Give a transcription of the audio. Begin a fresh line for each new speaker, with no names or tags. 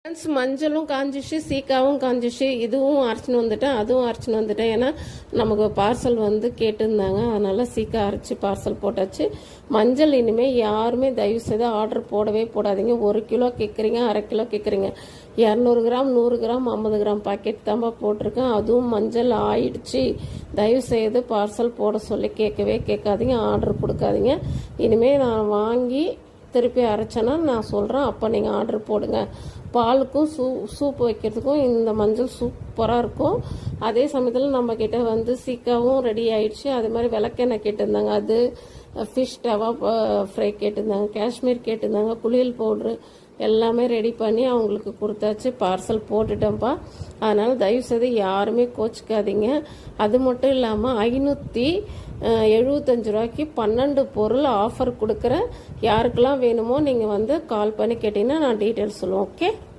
Friends, மஞ்சளும் காஞ்சிச்சு, சீக்காவும் காஞ்சிச்சு. இதுவும் அரைச்சின்னு வந்துட்டேன், அதுவும் அரைச்சின்னு வந்துட்டேன். ஏன்னா நமக்கு பார்சல் வந்து கேட்டிருந்தாங்க, அதனால சீக்கா அரைச்சி பார்சல் போட்டாச்சு. மஞ்சள் இனிமேல் யாருமே தயவு செய்து ஆர்டர் போடவே போடாதீங்க. 1 கிலோ கேட்குறீங்க, அரை கிலோ கேட்குறீங்க. 200 கிராம் 100 கிராம் 50 கிராம் பாக்கெட் தான்ப்பா போட்டிருக்கேன். அதுவும் மஞ்சள் ஆயிடுச்சு. தயவு செய்து பார்சல் போட சொல்லி கேட்கவே கேட்காதீங்க, ஆர்டர் கொடுக்காதீங்க. இனிமேல் நான் வாங்கி திருப்பி அரைச்சேன்னா நான் சொல்கிறேன், அப்போ நீங்கள் ஆர்டர் போடுங்க. பாலுக்கும் சூப் வைக்கிறதுக்கும் இந்த மஞ்சள் சூப்பராக இருக்கும். அதே சமயத்தில் நம்மக்கிட்ட வந்து சீக்காவும் ரெடி ஆயிடுச்சு. அது மாதிரி விளக்கெண்ணெய் கேட்டிருந்தாங்க, அது ஃபிஷ் டவா ஃப்ரை கேட்டிருந்தாங்க, காஷ்மீர் கேட்டிருந்தாங்க, குளியல் பவுட்ரு எல்லாமே ரெடி பண்ணி அவங்களுக்கு கொடுத்தாச்சு. பார்சல் போட்டுட்டேன்ப்பா. அதனால் தயவுசெய்து யாருமே கோச்சிக்காதீங்க. அது மட்டும் இல்லாமல் 575 ரூபாய்க்கு 12 பொருள் ஆஃபர் கொடுக்குறேன். யாருக்கெல்லாம் வேணுமோ நீங்கள் வந்து கால் பண்ணி கேட்டிங்கன்னா நான் டீட்டெயில்ஸ் சொல்லுவேன். ஓகே.